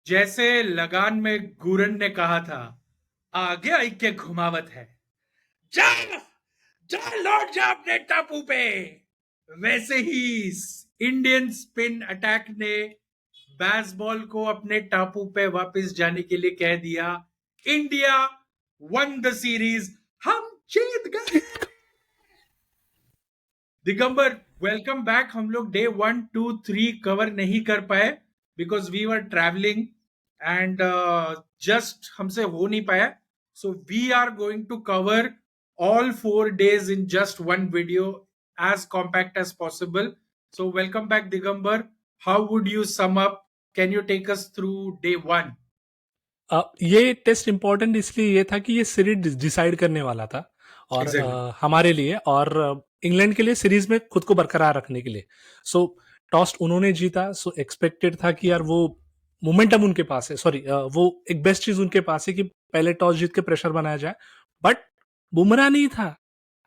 जैसे लगान में गुरन ने कहा था, आगे आई के घुमावत है, जा जा लौट जा अपने टापू पे। वैसे ही इंडियन स्पिन अटैक ने बेसबॉल को अपने टापू पे वापस जाने के लिए कह दिया। इंडिया वन द सीरीज, हम जीत गए। Digambar, welcome back. हम लोग डे 1, 2, 3 कवर नहीं कर पाए because we were travelling and just हमसे हो नहीं पाया। So we are going to cover all 4 days in just one video, as compact as possible. So welcome back, Digambar. How would you sum up? Can you take us through day 1? ये taste important इसलिए ये था कि ये series decide करने वाला था और Exactly. हमारे लिए और इंग्लैंड के लिए सीरीज में खुद को बरकरार रखने के लिए। सो टॉस उन्होंने जीता, सो एक्सपेक्टेड था कि यार वो मोमेंटम उनके पास है, सॉरी वो एक बेस्ट चीज उनके पास है कि पहले टॉस जीत के प्रेशर बनाया जाए। बट बुमराह नहीं था।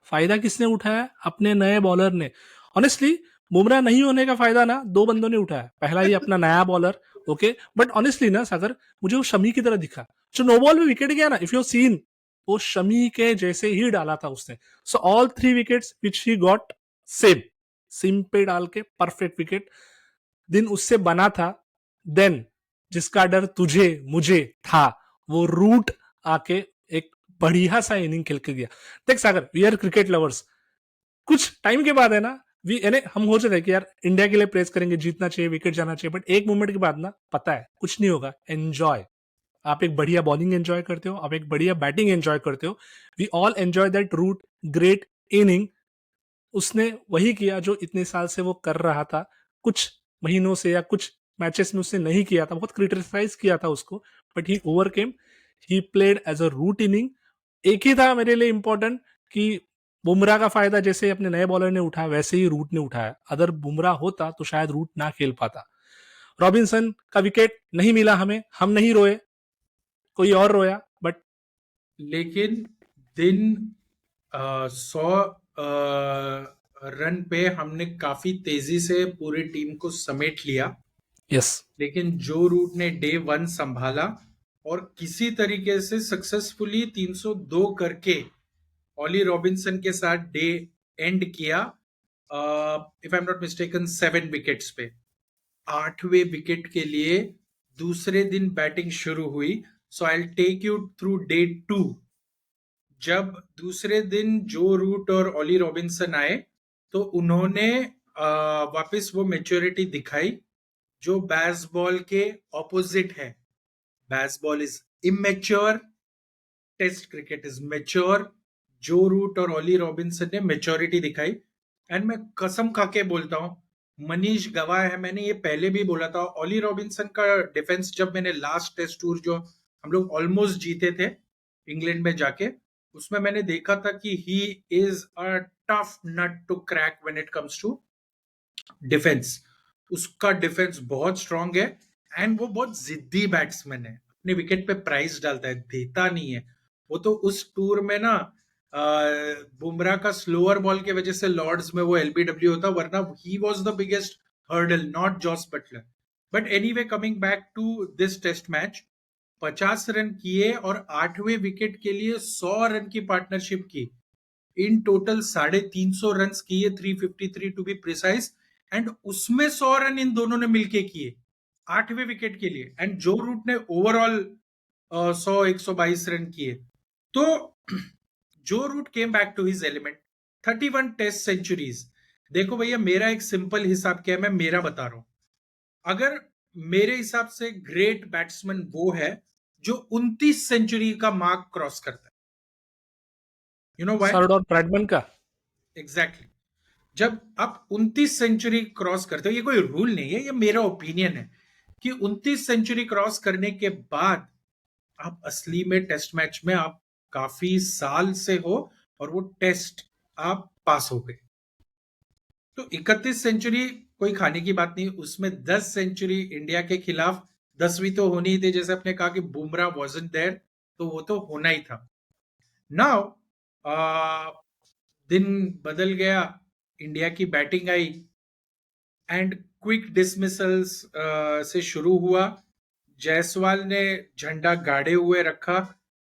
फायदा किसने उठाया? अपने नए बॉलर ने। ऑनेस्टली बुमराह नहीं होने का फायदा ना दो बंदों ने उठाया। पहला ही अपना नया बॉलर, ओके, बट ऑनेस्टली ना सागर, मुझे वो शमी की तरह दिखा जो नो बॉल में विकेट गया ना, इफ यू सीन, वो शमी के जैसे ही डाला था उसने। So all 3 wickets which he got same same पे डाल के परफेक्ट विकेट। दिन उससे बना था। देन जिसका डर तुझे मुझे था, वो रूट आके एक बढ़िया सा इनिंग खेल के गया। देख सागर, वी आर क्रिकेट लवर्स। कुछ टाइम के बाद है ना, वी यानी हम हो जाते हैं कि यार इंडिया के लिए प्रेस करेंगे, जीतना चाहिए, विकेट जाना चाहिए, बट एक मोमेंट के बाद ना पता है कुछ नहीं होगा। एंजॉय, आप एक बढ़िया बॉलिंग एंजॉय करते हो, आप एक बढ़िया बैटिंग एंजॉय करते हो। We all enjoy that Root, great inning. उसने वही किया जो इतने साल से वो कर रहा था। कुछ महीनों से या कुछ मैचेस में उसने नहीं किया था, बहुत क्रिटिसाइज किया था उसको, but he overcame. He played as a Root inning. एक ही था मेरे लिए इंपॉर्टेंट कि बुमराह का फायदा जैसे अपने नए बॉलर ने उठाया वैसे ही रूट ने उठाया। अगर बुमराह होता तो शायद रूट ना खेल पाता। रॉबिन्सन का विकेट नहीं मिला हमें, हम नहीं रोए, कोई और रोया, बट लेकिन दिन 100 रन पे हमने काफी तेजी से पूरी टीम को समेट लिया। यस, लेकिन जो रूट ने डे 1 संभाला और किसी तरीके से सक्सेसफुली 302 करके ऑली रॉबिन्सन के साथ डे एंड किया। If I am not mistaken 7 wickets पे। 8वें विकेट के लिए दूसरे दिन बैटिंग शुरू हुई। So I take you through day 2। जब दूसरे दिन जो रूट और ऑली रॉबिन्सन आए तो उन्होंने वापस वो मेच्योरिटी दिखाई जो बेसबॉल के ऑपोजिट है। Baseball is immature, test cricket is mature. Joe Root और ऑली रॉबिन्सन ने मेच्योरिटी दिखाई। एंड मैं कसम खा के बोलता हूं, मनीष गवाह है, मैंने ये पहले भी बोला था, ऑली रॉबिन्सन का डिफेंस जब मैंने लास्ट टेस्ट टूर जो हम लोग ऑलमोस्ट जीते थे इंग्लैंड में जाके, उसमें मैंने देखा था कि he is a tough nut to crack when it comes to defence. उसका डिफेंस बहुत स्ट्रांग है एंड वो बहुत जिद्दी बैट्समैन है। अपने विकेट पे प्राइस डालता है, देता नहीं है। वो तो उस टूर में ना बुमराह का स्लोअर बॉल के वजह से लॉर्ड्स में वो एलबीडब्ल्यू होता, वरना he was the biggest hurdle, not Jos Buttler. But anyway, coming back to this test match, 50 run किए और 8वें विकेट के लिए 100 रन की पार्टनरशिप की। इन टोटल 350 रन किए, 353 टू बी प्रिसाइज। एंड उसमें 100 रन इन दोनों ने मिलके किए 8वें विकेट के लिए। एंड जो रूट ने ओवरऑल 100-122 रन किए। तो Joe Root came back to his element, 31 test centuries. देखो भैया, मेरा एक सिंपल हिसाब क्या है, मैं मेरा बता रहा हूं। अगर मेरे हिसाब से ग्रेट बैट्समैन वो है जो 29 सेंचुरी का मार्क क्रॉस करता है। You know why? सरड और ब्रैडमैन का। एग्जैक्टली। जब आप 29 सेंचुरी क्रॉस करते हो, ये कोई रूल नहीं है, ये मेरा ओपिनियन है कि 29 सेंचुरी क्रॉस करने के बाद आप असली में टेस्ट मैच में आप काफी साल से हो और वो टेस्ट आप पास हो गए। तो 31 सेंचुरी कोई खाने की बात नहीं, उसमें 10 सेंचुरी इंडिया के खिलाफ, 10वीं तो होनी ही थी। जैसे आपने कहा कि बुमराह वॉजंट देयर, तो वो तो होना ही था। नाउ दिन बदल गया, इंडिया की batting I and quick dismissals से शुरू हुआ। जायसवाल ने झंडा गाड़े हुए रखा,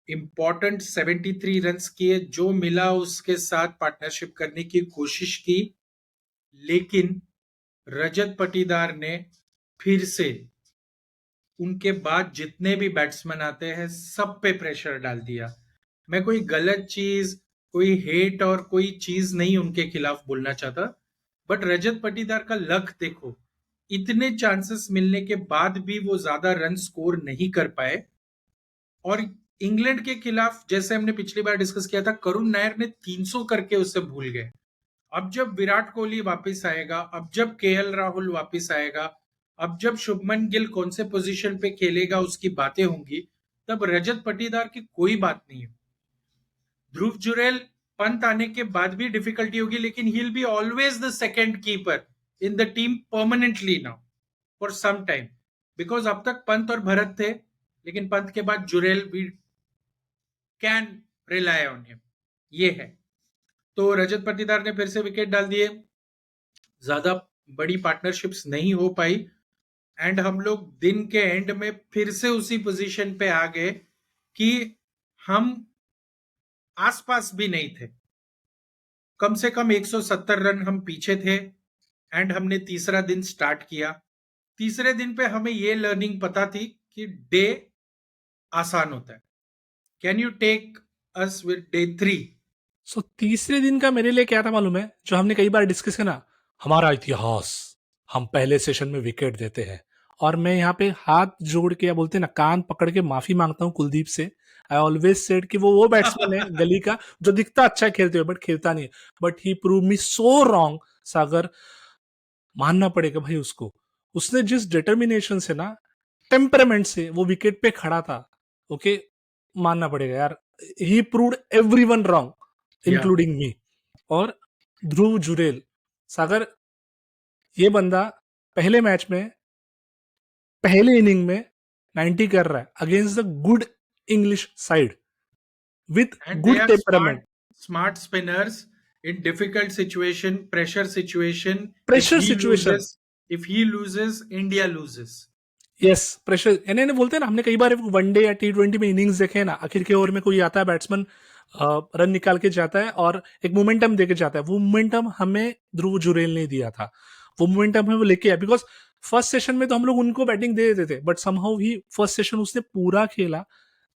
इंपॉर्टेंट 73 रन्स किए, जो मिला उसके साथ पार्टनरशिप करने की कोशिश की, लेकिन रजत पाटीदार ने फिर से उनके बाद जितने भी बैट्समैन आते हैं सब पे प्रेशर डाल दिया। मैं कोई गलत चीज, कोई हेट और कोई चीज नहीं उनके खिलाफ बोलना चाहता, बट रजत पाटीदार का लक देखो, इतने चांसेस मिलने के बाद भी वो ज्यादा रन स्कोर नहीं कर पाए। और इंग्लैंड के खिलाफ जैसे हमने पिछली बार डिस्कस किया था, करुण नायर ने 300 करके उसे भूल गए। अब जब विराट कोहली वापस आएगा, अब जब केएल राहुल वापस आएगा, अब जब शुभमन गिल कौन से पोजीशन पे खेलेगा उसकी बातें होंगी, तब रजत पाटीदार की कोई बात नहीं है। ध्रुव जुरेल, पंत आने के बाद भी डिफिकल्टी होगी, लेकिन he will be always the second keeper in the team permanently now for some time, because अब तक पंत और भरत थे, लेकिन पंत के बाद Jurel, we can rely on him, ये है। तो रजत पाटीदार ने फिर से विकेट डाल दिए, ज्यादा बड़ी पार्टनरशिप्स नहीं हो पाई, एंड हम लोग दिन के एंड में फिर से उसी पोजीशन पे आ गए कि हम आसपास भी नहीं थे। कम से कम 170 रन हम पीछे थे, एंड हमने तीसरा दिन स्टार्ट किया। तीसरे दिन पे हमें ये लर्निंग पता थी कि डे आसान होता है। Can you take us with day 3? So तीसरे दिन का मेरे लिए क्या था मालूम है, जो हमने कई बार डिस्कस किया ना, हमारा इतिहास, हम पहले सेशन में विकेट देते हैं। और मैं यहाँ पे हाथ जोड़ के, या बोलते हैं ना, कान पकड़ के माफी मांगता हूँ कुलदीप से। आई ऑलवेज सेड कि वो बैट्समैन है गली का जो दिखता अच्छा खेलते हुए बट खेलता नहीं है, but he prove me so wrong. Sagar, मानना पड़ेगा भाई उसको, उसने जिस डिटर्मिनेशन से ना, टेम्परामेंट से वो विकेट पे खड़ा था, ओके, मानना पड़ेगा यार, he proved everyone wrong including me. और ध्रुव जुरेल, सागर, ये बंदा पहले मैच में, पहले इनिंग में 90 कर रहा है against the good English side with And they good are temperament. smart spinners in difficult situation, pressure situation. Pressure situation, If he loses, India loses. Yes, pressure. यानी बोलते हैं ना, हमने कई बार वनडे या T20 में इनिंग्स देखे हैं ना, आखिर के ओवर में कोई आता है बैट्समैन, रन निकाल के जाता है और एक मोमेंटम देके जाता है। वो मोमेंटम हमें ध्रुव जुरेल ने दिया था, वो मोमेंटम हमें वो लेके आया। बिकॉज फर्स्ट सेशन में तो हम लोग उनको बैटिंग दे देते थे, but somehow he first session उसने पूरा खेला।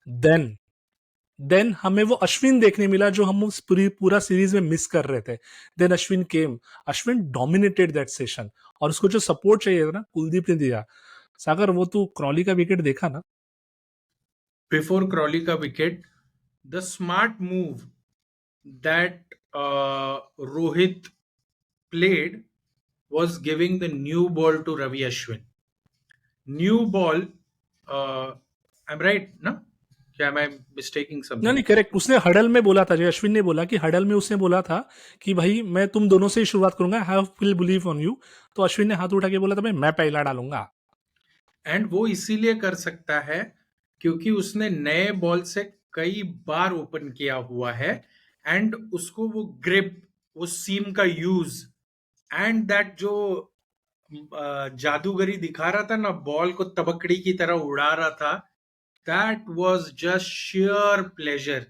देन हमें वो अश्विन देखने मिला जो हम उस पूरा सीरीज में मिस कर रहे थे। Then Ashwin came, Ashwin dominated that session, और उसको जो सपोर्ट चाहिए था ना, कुलदीप ने दिया। सागर, वो तू क्रॉली का विकेट देखा ना? Before Crawley ka wicket, the smart move that Rohit played was giving the new ball to Ravi Ashwin. New ball, I'm right, no? क्या am I mistaking something? नहीं, करेक्ट। उसने हडल में बोला था, जो अश्विन ने बोला कि हडल में उसने बोला था कि भाई मैं तुम दोनों से ही शुरुआत करूंगा, have full believe on you. तो अश्विन ने हाथ उठा के बोला था भाई मैं पहला डालूंगा। एंड वो इसीलिए कर सकता है क्योंकि उसने नए बॉल से कई बार ओपन किया हुआ है, एंड उसको वो ग्रिप, वो सीम का यूज, एंड दैट जो जादूगरी दिखा रहा था ना, बॉल को तबकड़ी की तरह उड़ा रहा था, that was just sheer pleasure.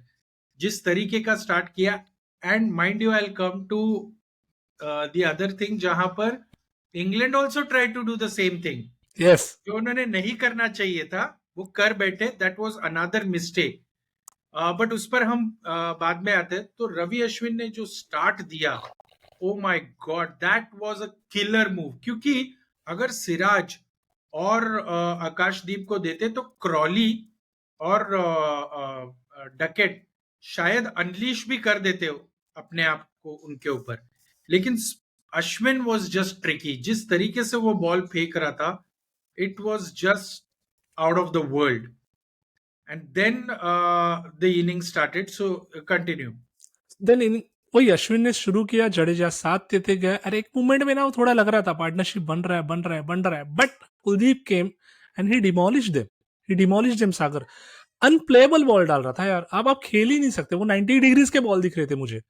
जिस तरीके का स्टार्ट किया, and mind you, I come to the other thing, जहां पर England also try to do the same thing. Yes, जो उन्होंने नहीं करना चाहिए था वो कर बैठे, that was another mistake. But उस पर हम बाद में आते हैं। तो रवि अश्विन ने जो स्टार्ट दिया, oh my God, that was a killer move. क्योंकि अगर सिराज और आकाशदीप को देते तो क्रॉली और डकेट शायद अनलीश भी कर देते अपने आप को उनके ऊपर, लेकिन अश्विन वाज जस्ट ट्रिकी। जिस तरीके से वो बॉल फेंक रहा था, it was just out of the world. And then the inning started. So continue. Then वही अश्विन ने शुरू किया, जडेजा साथ देते गए। अरे एक मोमेंट में ना वो थोड़ा लग रहा था पार्टनरशिप बन रहा है, but Kuldeep came and he demolish them. Sagar, unplayable ball डाल रहा था यार, आप खेल ही नहीं सकते। वो 90 डिग्रीज के बॉल दिख रहे थे मुझे,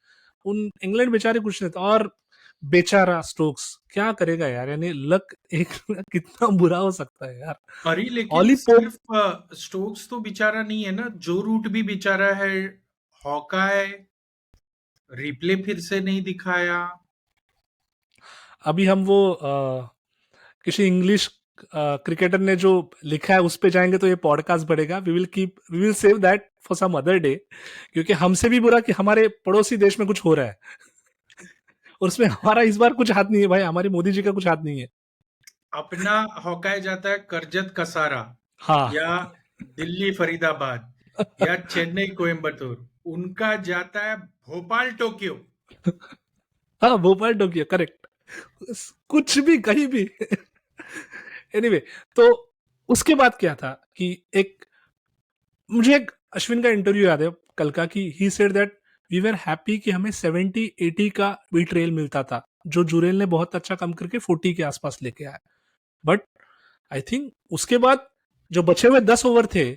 उन इंग्लैंड बेचारे कुछ नहीं था। और बेचारा स्टोक्स क्या करेगा यार, यानी लक एक कितना बुरा हो सकता है यार। अरे लेकिन ऑली पोप, सिर्फ स्टोक्स तो बेचारा नहीं है ना, जो रूट भी बेचारा है। हॉकाय रिप्ले फिर से नहीं दिखाया। अभी हम वो किसी इंग्लिश क्रिकेटर ने जो लिखा है उस पे जाएंगे तो ये पॉडकास्ट बढ़ेगा, we will save that for some other day, क्योंकि हमसे भी बुरा कि हमारे पड़ोसी देश में कुछ हो रहा है और उसमें हमारा इस बार कुछ हाथ नहीं है भाई, हमारी मोदी जी का कुछ हाथ नहीं है। अपना हॉकाय जाता है करजत कसारा, हाँ। या दिल्ली फरीदाबाद, या चेन्नई कोयम्बतूर। उनका जाता है भोपाल टोक्यो। हाँ, भोपाल टोक्यो, करेक्ट। कुछ भी कहीं भी। एनीवे, तो उसके बाद क्या था कि एक, मुझे एक अश्विन का इंटरव्यू याद है कल का, कि he said that we were happy कि हमें 70-80 का भी ट्रेल मिलता था, जो जुरेल ने बहुत अच्छा काम करके 40 के आसपास लेके आया। बट आई थिंक उसके बाद जो बचे हुए 10 ओवर थे,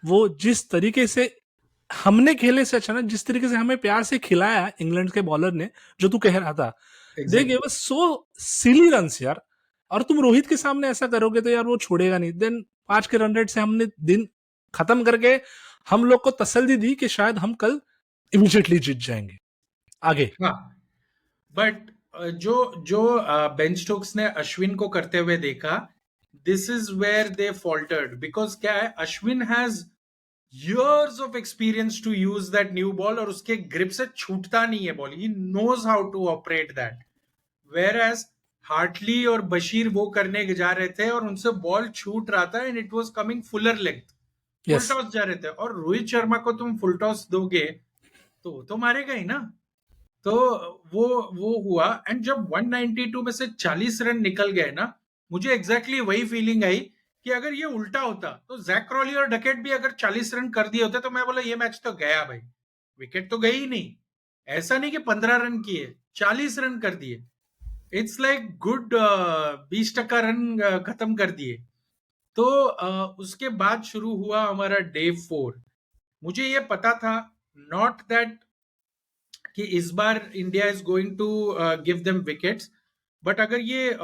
वो जिस तरीके से हमने खेले से अच्छा ना, जिस तरीके से हमें प्यार से खिलाया इंग्लैंड के बॉलर ने, जो तू कह रहा था, they gave exactly. Us so silly runs यार। और तुम रोहित के सामने ऐसा करोगे तो यार वो छोड़ेगा नहीं। देन 5 के रन रेट से हमने दिन खत्म करके हम लोग को तसल्ली दी कि शायद हम कल इमीडिएटली जीत जाएंगे आगे। हाँ, बट जो जो बेन स्टोक्स ने अश्विन को करते हुए देखा, this is where they faltered. Because क्या है, Ashwin has years of experience to use that new ball, और उसके ग्रिप से छूटता नहीं है ball. He knows how to operate that, whereas Hartley और बशीर वो करने जा रहे थे और उनसे बॉल छूट रहा था, and it was coming Fuller length, full yes. Toss जा रहे थे। और रोहित शर्मा को तुम फुल टॉस दोगे तो वो तो मारेगा ही ना। तो वो हुआ, एंड जब 192 में से 40 रन निकल गए ना, मुझे एग्जैक्टली वही फीलिंग आई कि अगर ये उल्टा होता तो जैक क्रॉली और डकेट भी अगर 40 रन कर दिए होते तो मैं बोला ये मैच तो गया भाई, विकेट तो गई ही नहीं। ऐसा नहीं कि 15 रन किए, 40 रन कर दिए। इट्स लाइक गुड 20% रन खत्म कर दिए। तो उसके बाद शुरू हुआ हमारा डे 4। मुझे ये पता था, नॉट दैट कि इस बार India is going to give them wickets, but अगर ये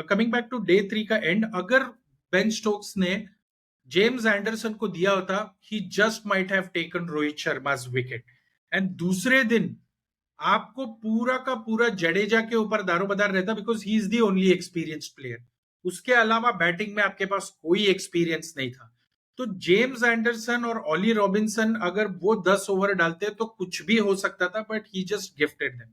कमिंग बैक टू डे 3 का एंड, अगर बेन स्टोक्स ने जेम्स एंडरसन को दिया होता, he just might have taken Rohit शर्मा's विकेट। एंड दूसरे दिन आपको पूरा का पूरा जडेजा के ऊपर दारोमदार रहता, because he is the only experienced player. उसके अलावा बैटिंग में आपके पास कोई एक्सपीरियंस नहीं था। तो जेम्स एंडरसन और ऑली रॉबिन्सन अगर वो 10 ओवर डालते तो कुछ भी हो सकता था, but he just gifted them.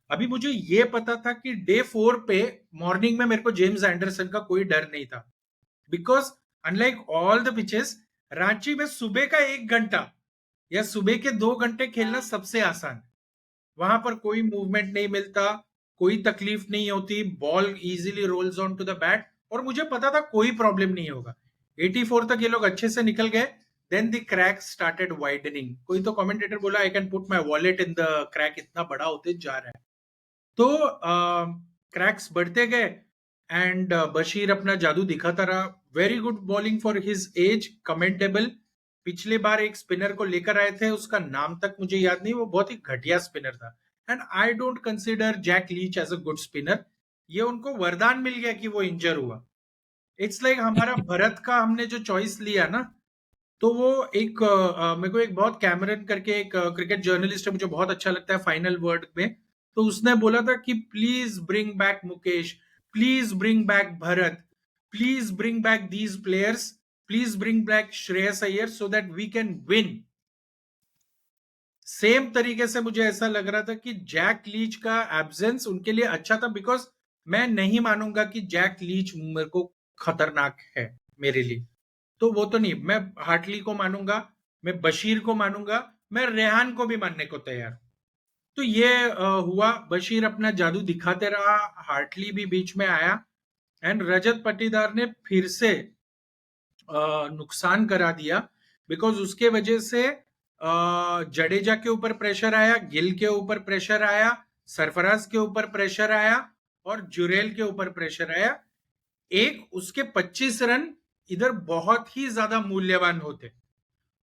अभी मुझे ये पता था कि डे 4 पे मॉर्निंग में मेरे को जेम्स एंडरसन का कोई डर नहीं था, because unlike all the pitches, Ranchi में सुबह का 1 घंटा या सुबह के 2 घंटे खेलना सबसे आसान। वहां पर कोई मूवमेंट नहीं मिलता, कोई तकलीफ नहीं होती, ball easily rolls on to the bat, और मुझे पता था कोई प्रॉब्लम नहीं होगा। 84 तक ये लोग अच्छे से निकल गए। Then the crack started widening. कोई तो कमेंटेटर बोला I can put my wallet in the crack, इतना बड़ा होते जा रहा है। तो क्रैक्स बढ़ते गए, एंड बशीर अपना जादू दिखाता रहा। Very good bowling for his age, commendable. पिछले बार एक स्पिनर को लेकर आए थे, उसका नाम तक मुझे याद नहीं, वो बहुत ही घटिया स्पिनर था। And I don't consider Jack Leach as a good spinner. ये उनको वरदान मिल गया कि वो इंजर हुआ। इट्स लाइक हमारा भरत का हमने जो चॉइस लिया ना, तो वो एक मेरे को एक बहुत कैमरन करके एक क्रिकेट जर्नलिस्ट है, मुझे बहुत अच्छा लगता है फाइनल वर्ड में। तो उसने बोला था कि please bring back Mukesh, please bring back Bharat, please bring back these players, please bring back Shreyas Iyer so that we can win. Same तरीके से मुझे ऐसा लग रहा था कि जैक लीच का एब्सेंस उनके लिए अच्छा था, बिकॉज मैं नहीं मानूंगा कि जैक लीच मेरे को खतरनाक है मेरे लिए। तो वो तो नहीं, मैं हार्टली को मानूंगा, मैं बशीर को मानूंगा, मैं रेहान को भी मानने को तैयार हूं। तो ये हुआ, बशीर अपना जादू दिखाते रहा, हार्टली भी बीच में आया, एंड रजत पाटीदार ने फिर से नुकसान करा दिया। बिकॉज उसके वजह से जडेजा के ऊपर प्रेशर आया, गिल के ऊपर प्रेशर आया, सरफराज के ऊपर प्रेशर आया, और जुरेल के ऊपर प्रेशर आया। एक उसके 25 रन इधर बहुत ही ज्यादा मूल्यवान होते,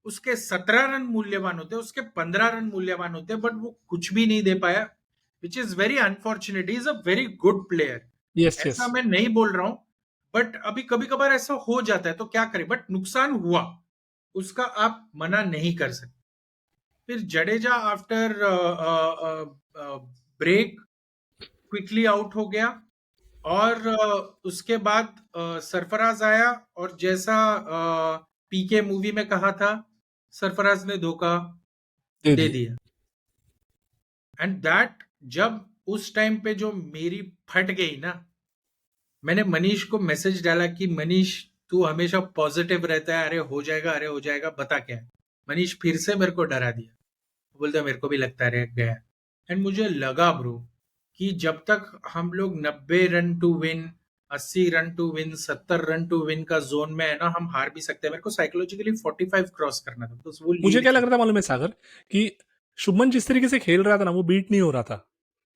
उसके 17 रन मूल्यवान होते, उसके 15 रन मूल्यवान होते, बट वो कुछ भी नहीं दे पाया। Which is very unfortunate. Is a very good player. Yes, yes. ऐसा मैं नहीं बोल रहा हूं, बट अभी कभी कभार ऐसा हो जाता है तो क्या करें, बट नुकसान हुआ, उसका आप मना नहीं कर सकते. फिर Jadeja after break quickly out हो गया. और उसके बाद सरफराज आया, और जैसा पीके मूवी में कहा था, सरफराज ने धोखा दे दे दिए. दिया. एंड दैट, जब उस टाइम पे जो मेरी फट गई ना, मैंने मनीष को मैसेज डाला कि मनीष, तू हमेशा पॉजिटिव रहता है, अरे हो जाएगा, अरे हो जाएगा, बता क्या है. मनीष फिर से मेरे को डरा दिया. बोलता मेरे को भी लगता रह गया. एंड मुझे लगा ब्रो कि जब तक हम लोग 90 run to win, 80 run to win, 70 run to win का जोन में है ना, हम हार भी सकते हैं. मेरे को साइकोलॉजिकली 45 क्रॉस करना था, तो वो मुझे लीड क्या लग थी. रहा था मालूम है सागर, कि शुभमन जिस तरीके से खेल रहा था ना, वो बीट नहीं हो रहा था.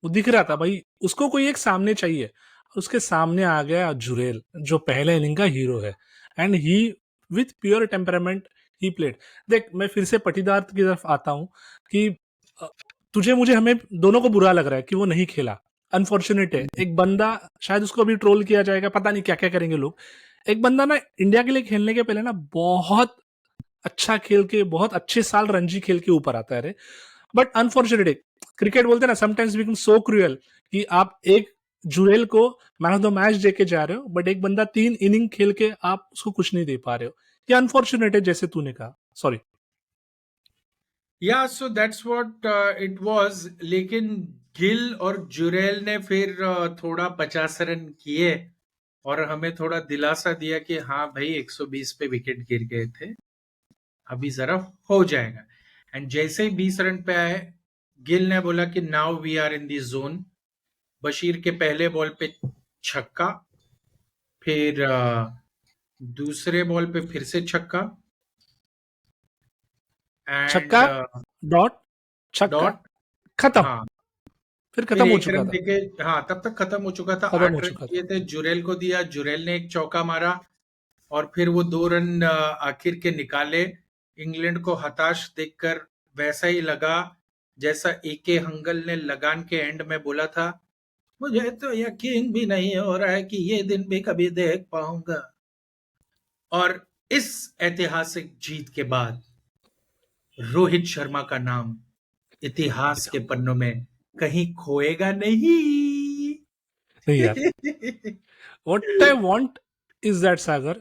वो दिख रहा था भाई, उसको कोई एक सामने चाहिए. उसके सामने आ गया जुरेल, जो पहले इनिंग का हीरो है. And he with pure temperament he played. देख, मैं फिर से पटीदार की तरफ आता हूं कि अ, तुझे मुझे हमें दोनों को बुरा लग रहा है कि वो नहीं खेला. अनफॉर्चुनेट है. एक बंदा, शायद उसको अभी ट्रोल किया जाएगा, पता नहीं क्या क्या करेंगे लोग. एक बंदा ना इंडिया के लिए खेलने के पहले ना बहुत अच्छा खेल के, बहुत अच्छे साल रणजी खेल के ऊपर आता है रे. बट अनफॉर्चुनेटली, क्रिकेट बोलते हैं ना, समटाइम्स बिकम सो क्रूअल, कि आप एक जुरेल को मैन ऑफ द मैच देके जा रहे हो, बट एक बंदा 3 इनिंग खेल के आप उसको कुछ नहीं दे पा रहे हो. ये अनफॉर्चुनेट है, जैसे तूने कहा. सॉरी. या so that's what it was. लेकिन गिल और जुरेल ने फिर थोड़ा 50 रन किए, और हमें थोड़ा दिलासा दिया कि हाँ भाई, 120 पे विकेट गिर गए थे, अभी जरा हो जाएगा. एंड जैसे ही 20 रन पे आए, गिल ने बोला कि now we are in the zone. Bashir के पहले बॉल पे छक्का, फिर दूसरे बॉल पे फिर से छक्का, छक्का, एंड डॉट, छक्का, डॉट. खत्म. हाँ, फिर फिर खत्म हो एक चुका रन था. देके, हाँ तब तक खत्म हो चुका था. खत्म हो 8 रन चुका चाहिए था. थे, जुरेल को दिया, जुरेल ने एक चौका मारा, और फिर वो 2 रन आखिर के निकाले. इंग्लैंड को हताश देखकर वैसा ही लगा जैसा एके हंगल ने लगान के एंड में बोला था, मुझे तो यकीन भी नहीं हो रहा है कि ये दिन भी कभी देख पाऊंगा. और इस ऐतिहासिक जीत के बाद रोहित शर्मा का नाम इतिहास के पन्नों में कहीं खोएगा नहीं. नहीं यार. What I want is that, Sagar,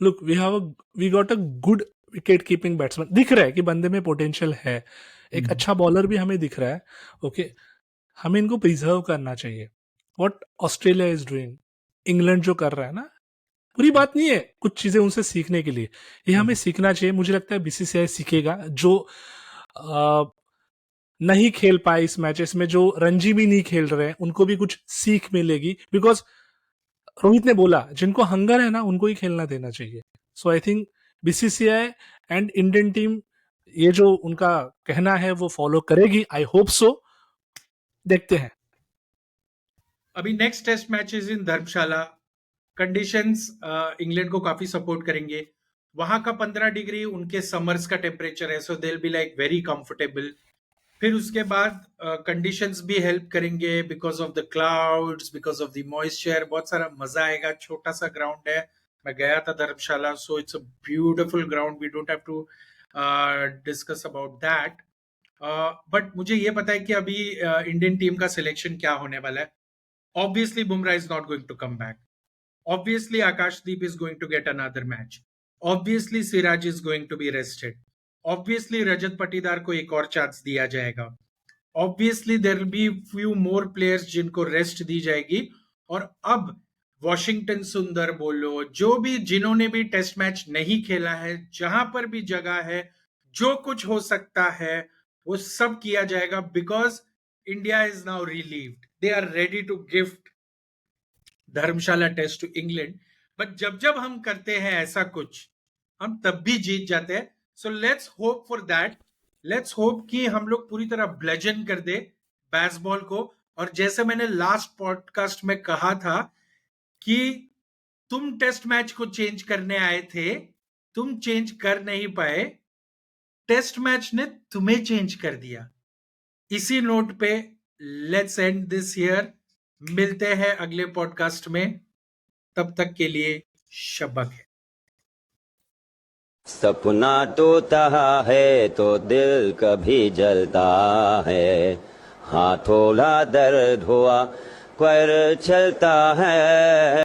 look, we got a good wicket keeping batsman. दिख रहा है कि बंदे में पोटेंशियल है. एक अच्छा बॉलर भी हमें दिख रहा है. ओके, हमें इनको प्रिजर्व करना चाहिए. What Australia is doing, England जो कर रहा है ना, बुरी बात नहीं है. कुछ चीजें उनसे सीखने के लिए, ये हमें सीखना चाहिए. मुझे लगता है बीसीसीआई सीखेगा. जो अ, नहीं खेल पाए इस मैचेस में, जो रणजी भी नहीं खेल रहे हैं, उनको भी कुछ सीख मिलेगी. बिकॉज रोहित ने बोला, जिनको हंगर है ना, उनको ही खेलना देना चाहिए. So I think BCCI and Indian team, ये जो उनका कहना है वो फॉलो करेगी. I hope so. देखते हैं. अभी next test match is in Dharamshala. Conditions England को काफी सपोर्ट करेंगे. वहां का 15 डिग्री उनके समर्स का टेम्परेचर है, so they will be like very comfortable. फिर उसके बाद कंडीशंस भी हेल्प करेंगे, because of the clouds, because of the moisture. बहुत सारा मजा आएगा. छोटा सा ग्राउंड है, मैं गया था Dharamshala, so it's a beautiful ground. We don't have to discuss about that. But मुझे ये पता है कि अभी इंडियन टीम का सिलेक्शन क्या होने वाला है. Obviously Bumrah is not going to come back. Obviously, Akashdeep is going to get another match. Obviously, Siraj is going to be rested. Obviously, Rajat Patidar को एक और चांस दिया जाएगा. Obviously, there will be few more players जिनको rest दी जाएगी. और अब Washington सुंदर बोलो, जो भी जिन्होंने भी टेस्ट मैच नहीं खेला है, जहां पर भी जगह है, जो कुछ हो सकता है वो सब किया जाएगा. Because India is now relieved. They are ready to gift Dharamshala test to England. But जब जब हम करते हैं ऐसा कुछ, हम तब भी जीत जाते हैं. So let's hope for that. Let's hope कि हम लोग पूरी तरह ब्लेजन कर दे बैसबॉल को. और जैसे मैंने लास्ट पॉडकास्ट में कहा था कि तुम टेस्ट मैच को चेंज करने आए थे, तुम चेंज कर नहीं पाए, टेस्ट मैच ने तुम्हें चेंज कर दिया. इसी नोट पे लेट्स एंड दिस हियर। मिलते हैं अगले पॉडकास्ट में, तब तक के लिए शब्बा खैर। सपना टूटा है तो दिल कभी जलता है, हाँ थोड़ा दर्द हुआ पर चलता है।